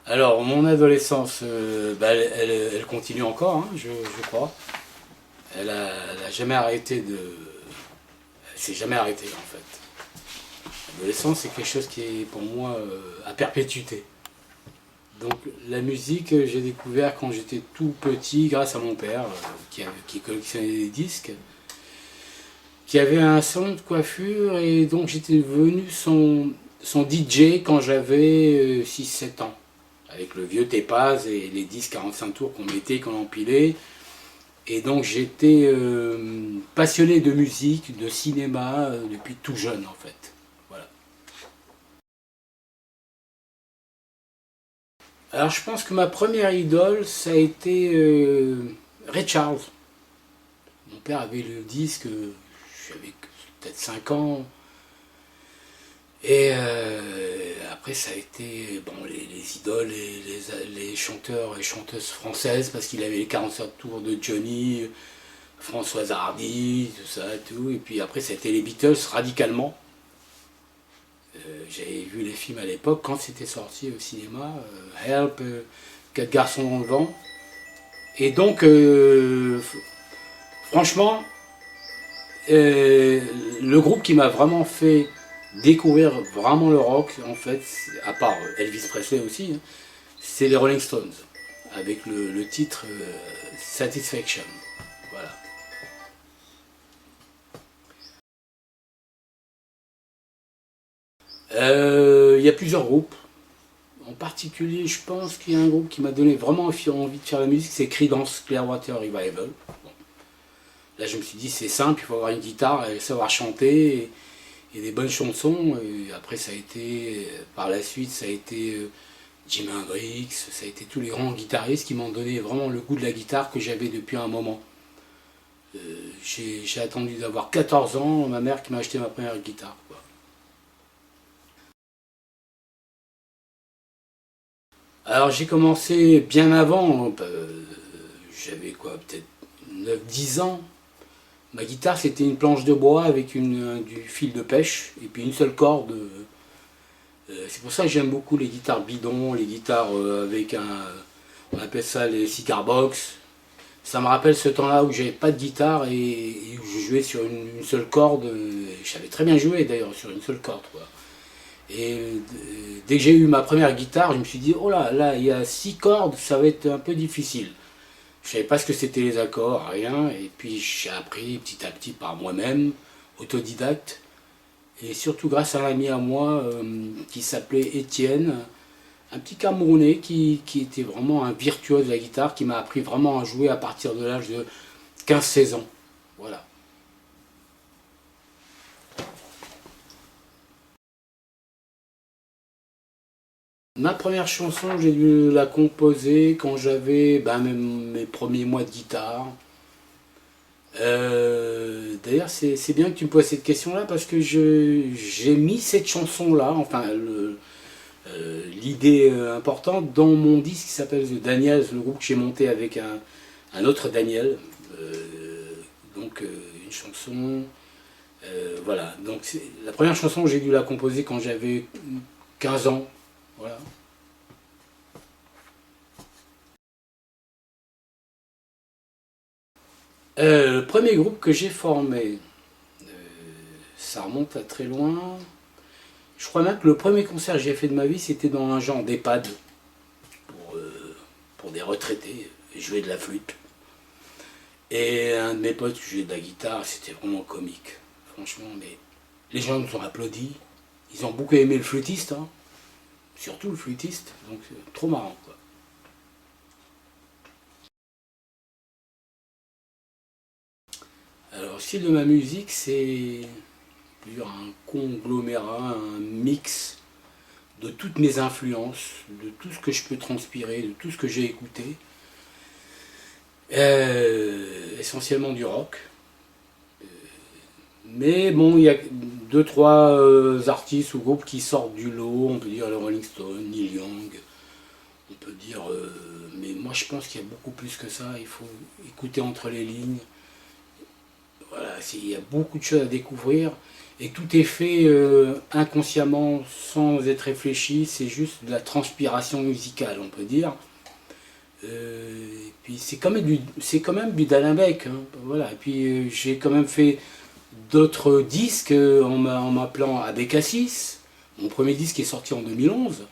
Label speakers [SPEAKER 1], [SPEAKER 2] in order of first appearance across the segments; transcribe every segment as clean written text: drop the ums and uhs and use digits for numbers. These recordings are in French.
[SPEAKER 1] Alors, mon adolescence, elle continue encore, hein, je crois. Elle a jamais arrêté de... Elle s'est jamais arrêtée, en fait. L'adolescence, c'est quelque chose qui est, pour moi, à perpétuité. Donc, la musique, j'ai découvert quand j'étais tout petit, grâce à mon père, qui collectionnait des disques, qui avait un salon de coiffure, et donc j'étais devenu son DJ quand j'avais 6 7 ans. Avec le vieux Tepaz et les 10 45 tours qu'on mettait, qu'on empilait. Et donc j'étais passionné de musique, de cinéma depuis tout jeune en fait. Voilà. Alors je pense que ma première idole, ça a été Ray Charles. Mon père avait le disque, j'avais peut-être 5 ans. Et après, ça a été bon, les idoles, les chanteurs et chanteuses françaises, parce qu'il avait les 45 tours de Johnny, Françoise Hardy, tout ça, tout. Et puis après, ça a été les Beatles radicalement. J'avais vu les films à l'époque, quand c'était sorti au cinéma, Help, 4 garçons dans le vent. Et donc, franchement, le groupe qui m'a vraiment fait découvrir vraiment le rock, en fait, à part Elvis Presley aussi, hein, c'est les Rolling Stones, avec le titre Satisfaction. Voilà. Il y a plusieurs groupes. En particulier, je pense qu'il y a un groupe qui m'a donné vraiment envie de faire la musique, c'est Creedence Clearwater Revival. Bon. Là, je me suis dit, c'est simple, il faut avoir une guitare et savoir chanter et des bonnes chansons. Et après, ça a été, par la suite, ça a été Jimi Hendrix, ça a été tous les grands guitaristes qui m'ont donné vraiment le goût de la guitare que j'avais depuis un moment. Euh, j'ai attendu d'avoir 14 ans, ma mère qui m'a acheté ma première guitare, quoi. Alors j'ai commencé bien avant, j'avais quoi, peut-être 9 10 ans. Ma guitare c'était une planche de bois avec du fil de pêche et puis une seule corde. C'est pour ça que j'aime beaucoup les guitares bidons, les guitares avec on appelle ça les cigar box. Ça me rappelle ce temps-là où j'avais pas de guitare et où je jouais sur une seule corde. Je savais très bien jouer d'ailleurs sur une seule corde, quoi. Et dès que j'ai eu ma première guitare, je me suis dit, oh là, là, il y a 6 cordes, ça va être un peu difficile. Je savais pas ce que c'était les accords, rien. Et puis j'ai appris petit à petit par moi-même, autodidacte. Et surtout grâce à un ami à moi qui s'appelait Étienne, un petit Camerounais qui était vraiment un virtuose de la guitare, qui m'a appris vraiment à jouer à partir de l'âge de 15 16 ans. Voilà. Ma première chanson, j'ai dû la composer quand j'avais mes premiers mois de guitare. D'ailleurs, c'est bien que tu me poses cette question-là parce que j'ai mis cette chanson-là, enfin l'idée importante, dans mon disque qui s'appelle The Daniels, le groupe que j'ai monté avec un autre Daniel. Donc une chanson, voilà. Donc la première chanson, j'ai dû la composer quand j'avais 15 ans. Voilà. Le premier groupe que j'ai formé, ça remonte à très loin. Je crois même que le premier concert que j'ai fait de ma vie, c'était dans un genre d'EHPAD pour, pour des retraités. Je jouais de la flûte. Et un de mes potes jouait de la guitare, c'était vraiment comique. Franchement, mais les gens nous ont applaudi. Ils ont beaucoup aimé le flûtiste, hein. Surtout le flûtiste. Donc c'est trop marrant, quoi. Alors, le style de ma musique, c'est un conglomérat, un mix de toutes mes influences, de tout ce que je peux transpirer, de tout ce que j'ai écouté. Essentiellement du rock. Mais bon, il y a deux, trois artistes ou groupes qui sortent du lot. On peut dire les Rolling Stones, Neil Young. On peut dire. Mais moi, je pense qu'il y a beaucoup plus que ça. Il faut écouter entre les lignes. voilà, il y a beaucoup de choses à découvrir. Et tout est fait inconsciemment, sans être réfléchi, c'est juste de la transpiration musicale, on peut dire. Et puis c'est quand même du Dallenbeck, hein, voilà. Et puis j'ai quand même fait d'autres disques en m'appelant Abécassis. Mon premier disque est sorti en 2011.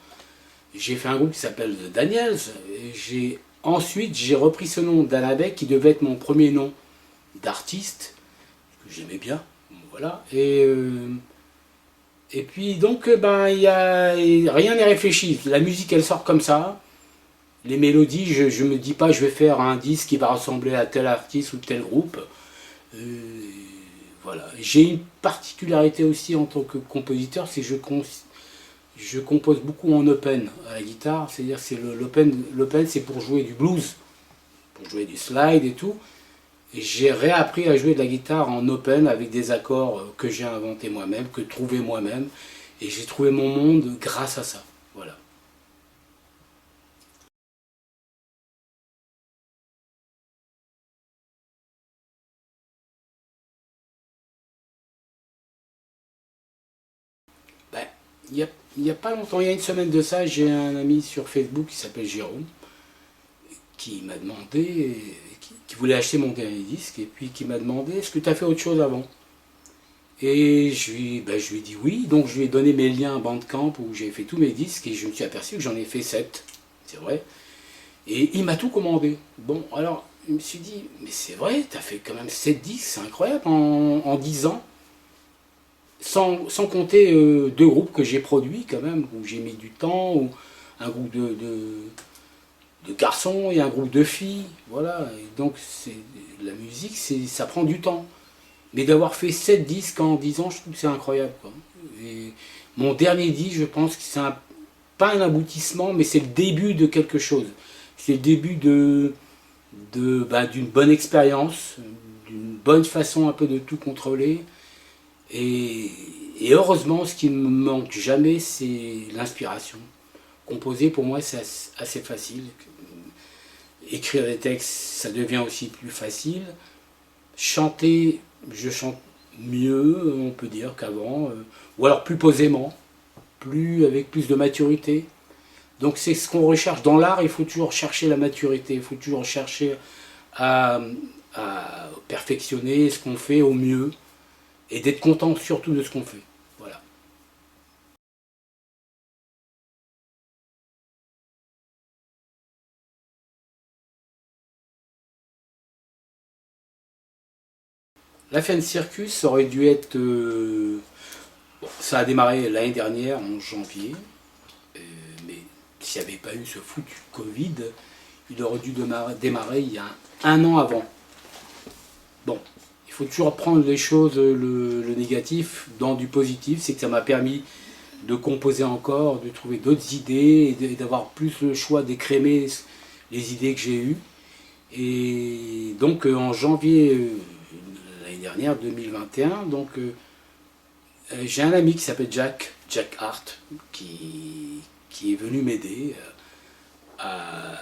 [SPEAKER 1] J'ai fait un groupe qui s'appelle The Daniels. Et ensuite j'ai repris ce nom Dallenbeck qui devait être mon premier nom d'artiste, que j'aimais bien. Voilà. Et puis donc ben, rien n'est réfléchi. La musique elle sort comme ça. Les mélodies, je me dis pas je vais faire un disque qui va ressembler à tel artiste ou tel groupe. Euh, voilà. J'ai une particularité aussi en tant que compositeur, c'est que je compose beaucoup en open à la guitare. C'est-à-dire c'est l'open c'est pour jouer du blues, pour jouer du slide et tout. Et j'ai réappris à jouer de la guitare en open avec des accords que j'ai inventés moi-même, que trouvé moi-même. Et j'ai trouvé mon monde grâce à ça. Voilà. Ben, il y a pas longtemps, il y a une semaine de ça, j'ai un ami sur Facebook qui s'appelle Jérôme, qui m'a demandé, qui voulait acheter mon dernier disque, et puis qui m'a demandé est-ce que tu as fait autre chose avant. Et je lui ai dit oui, donc je lui ai donné mes liens à Bandcamp où j'ai fait tous mes disques, et je me suis aperçu que j'en ai fait 7, c'est vrai. Et il m'a tout commandé. Bon, alors, je me suis dit, mais c'est vrai, t'as fait quand même 7 disques, c'est incroyable, en 10 ans. Sans compter deux groupes que j'ai produits quand même, où j'ai mis du temps, ou un groupe de garçons et un groupe de filles. Voilà, et donc la musique, ça prend du temps. Mais d'avoir fait 7 disques en 10 ans, je trouve que c'est incroyable, quoi. Et mon dernier disque, je pense que c'est pas un aboutissement, mais c'est le début de quelque chose. C'est le début d'une bonne expérience, d'une bonne façon un peu de tout contrôler. Et, et heureusement, ce qui ne me manque jamais, c'est l'inspiration. Composer, pour moi, c'est assez facile. Écrire des textes, ça devient aussi plus facile. Chanter, je chante mieux, on peut dire, qu'avant. Ou alors plus posément, avec plus de maturité. Donc c'est ce qu'on recherche. Dans l'art, il faut toujours chercher la maturité. Il faut toujours chercher à, à perfectionner ce qu'on fait au mieux. Et d'être content surtout de ce qu'on fait. Voilà. La fin de circus aurait dû être. Bon, ça a démarré l'année dernière, en janvier. euh, mais s'il n'y avait pas eu ce foutu Covid, il aurait dû démarrer il y a un an avant. Bon, il faut toujours prendre les choses, le négatif, dans du positif. C'est que ça m'a permis de composer encore, de trouver d'autres idées et d'avoir plus le choix d'écrémer les idées que j'ai eues. Et donc en janvier l'année dernière, 2021, donc j'ai un ami qui s'appelle Jack Hart, qui est venu m'aider à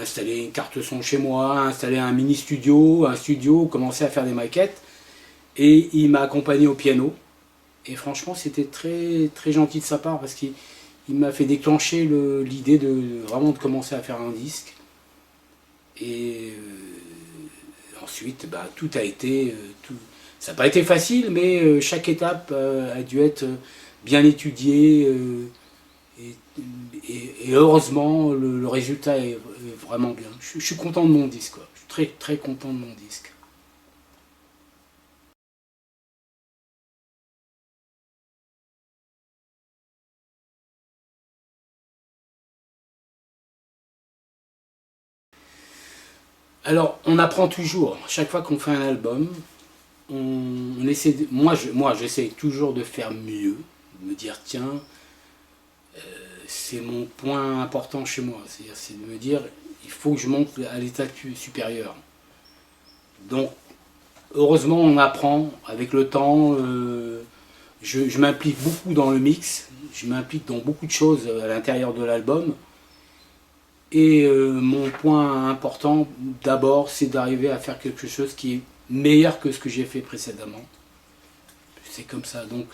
[SPEAKER 1] installer une carte son chez moi, à installer un mini studio, commencer à faire des maquettes. Et il m'a accompagné au piano. Et franchement, c'était très, très gentil de sa part parce qu'il m'a fait déclencher l'idée de vraiment de commencer à faire un disque. Et ensuite, bah, tout a été. Ça n'a pas été facile, mais chaque étape a dû être bien étudiée. Et, et heureusement, le résultat est vraiment bien. Je suis content de mon disque, quoi. Je suis très, très content de mon disque. Alors, on apprend toujours. Chaque fois qu'on fait un album, on essaie moi, j'essaie toujours de faire mieux, de me dire, tiens, c'est mon point important chez moi. C'est de me dire, il faut que je monte à l'état supérieur. Donc, heureusement, on apprend avec le temps. Je m'implique beaucoup dans le mix. Je m'implique dans beaucoup de choses à l'intérieur de l'album. Et mon point important, d'abord, c'est d'arriver à faire quelque chose qui est meilleur que ce que j'ai fait précédemment. C'est comme ça, donc.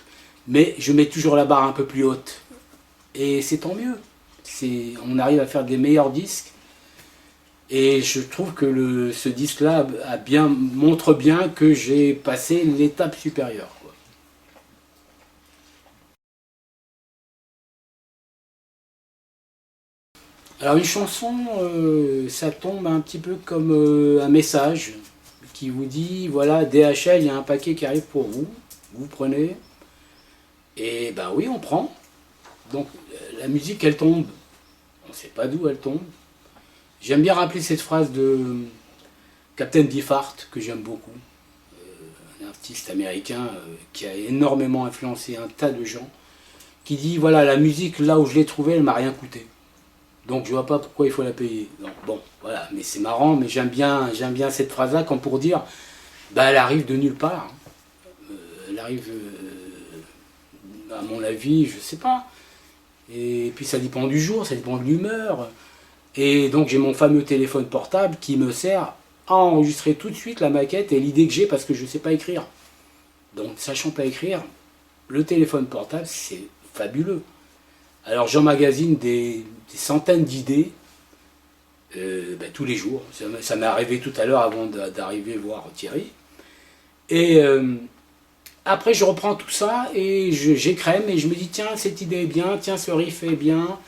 [SPEAKER 1] Mais je mets toujours la barre un peu plus haute. Et c'est tant mieux. On arrive à faire des meilleurs disques. Et je trouve que ce disque-là montre bien que j'ai passé l'étape supérieure, quoi. Alors une chanson, ça tombe un petit peu comme un message qui vous dit, voilà, DHL, il y a un paquet qui arrive pour vous, vous prenez, et ben oui, on prend. Donc la musique, elle tombe, on ne sait pas d'où elle tombe. J'aime bien rappeler cette phrase de Captain Beefheart, que j'aime beaucoup, un artiste américain qui a énormément influencé un tas de gens, qui dit, voilà, la musique, là où je l'ai trouvée, elle m'a rien coûté. Donc je vois pas pourquoi il faut la payer. Donc, bon, voilà, mais c'est marrant, mais j'aime bien cette phrase-là comme pour dire, bah elle arrive de nulle part. Elle arrive, à mon avis, je sais pas. Et puis ça dépend du jour, ça dépend de l'humeur. Et donc j'ai mon fameux téléphone portable qui me sert à enregistrer tout de suite la maquette et l'idée que j'ai parce que je sais pas écrire. Donc sachant pas écrire, le téléphone portable c'est fabuleux. Alors j'emmagasine des centaines d'idées tous les jours. Ça m'est arrivé tout à l'heure avant d'arriver voir Thierry. Et après je reprends tout ça et j'écrème et je me dis tiens cette idée est bien, tiens ce riff est bien.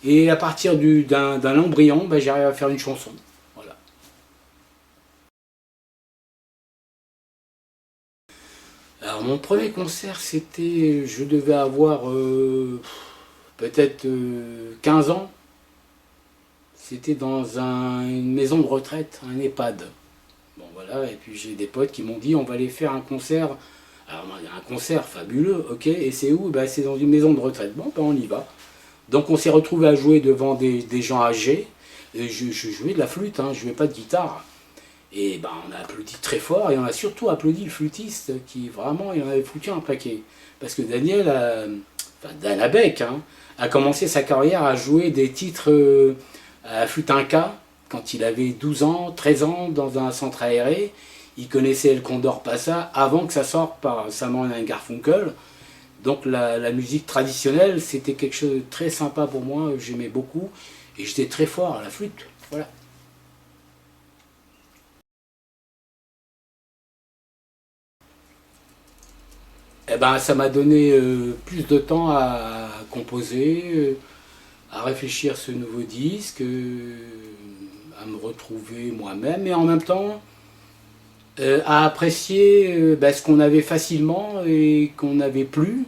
[SPEAKER 1] Et à partir d'un embryon, j'arrive à faire une chanson. Voilà. Alors mon premier concert c'était, je devais avoir peut-être 15 ans. C'était dans une maison de retraite, un EHPAD. Bon voilà, et puis j'ai des potes qui m'ont dit on va aller faire un concert. Alors un concert fabuleux, ok, et c'est où? C'est dans une maison de retraite. Bon, on y va. Donc on s'est retrouvé à jouer devant des gens âgés. Et je jouais de la flûte, hein, je jouais pas de guitare. Et on a applaudi très fort et on a surtout applaudi le flûtiste qui vraiment il en avait foutu un paquet. Parce que Daniel, Dan Abeck, hein, a commencé sa carrière à jouer des titres à flûte-inca quand il avait 12 ans, 13 ans dans un centre aéré. Il connaissait El Condor Pasa avant que ça sorte par Simon & Garfunkel. Donc la musique traditionnelle, c'était quelque chose de très sympa pour moi, j'aimais beaucoup. Et j'étais très fort à la flûte. Voilà. Eh ben, ça m'a donné plus de temps à composer, à réfléchir ce nouveau disque, à me retrouver moi-même et en même temps à apprécier ce qu'on avait facilement et qu'on n'avait plus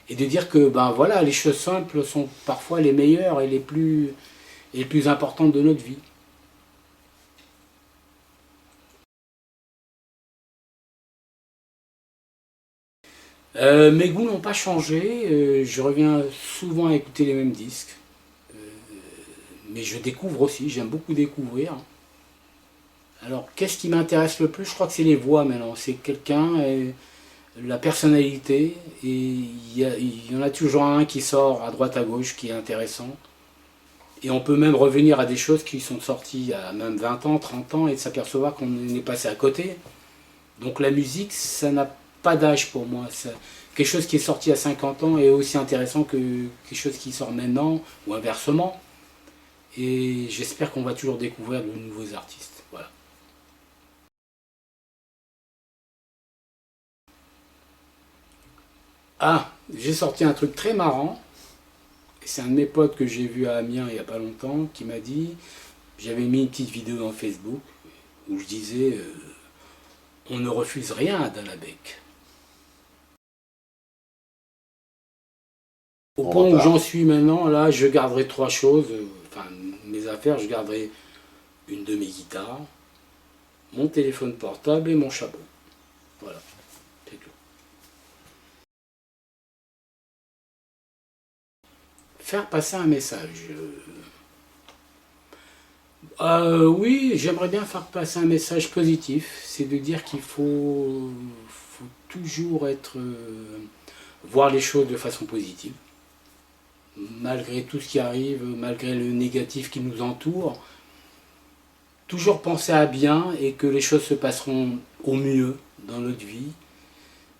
[SPEAKER 1] et de dire que voilà, les choses simples sont parfois les meilleures et les plus importantes de notre vie. Mes goûts n'ont pas changé, je reviens souvent à écouter les mêmes disques, mais je découvre aussi, j'aime beaucoup découvrir. Alors qu'est-ce qui m'intéresse le plus? Je crois que c'est les voix maintenant, c'est quelqu'un, la personnalité, et il y en a toujours un qui sort à droite à gauche qui est intéressant. Et on peut même revenir à des choses qui sont sorties il y a même 20 ans, 30 ans, et de s'apercevoir qu'on est passé à côté. Donc la musique, ça n'a pas d'âge pour moi. Quelque chose qui est sorti à 50 ans est aussi intéressant que quelque chose qui sort maintenant, ou inversement. Et j'espère qu'on va toujours découvrir de nouveaux artistes. Voilà. Ah, j'ai sorti un truc très marrant. C'est un de mes potes que j'ai vu à Amiens il n'y a pas longtemps qui m'a dit, j'avais mis une petite vidéo dans Facebook où je disais on ne refuse rien à Dan Abeck. Au point où j'en suis maintenant, là, je garderai trois choses, enfin mes affaires, je garderai une de mes guitares, mon téléphone portable et mon chapeau. Voilà, c'est tout. Faire passer un message. Oui, j'aimerais bien faire passer un message positif. C'est de dire qu'il faut toujours voir les choses de façon positive. Malgré tout ce qui arrive, malgré le négatif qui nous entoure, toujours penser à bien et que les choses se passeront au mieux dans notre vie.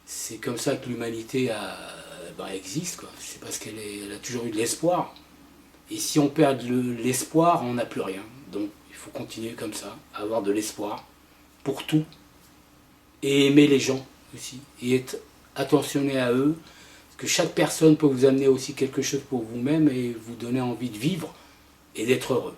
[SPEAKER 1] C'est comme ça que l'humanité existe, quoi. C'est parce elle a toujours eu de l'espoir. Et si on perd l'espoir, on n'a plus rien. Donc il faut continuer comme ça, avoir de l'espoir pour tout. Et aimer les gens aussi. Et être attentionné à eux. Parce que chaque personne peut vous amener aussi quelque chose pour vous-même et vous donner envie de vivre et d'être heureux.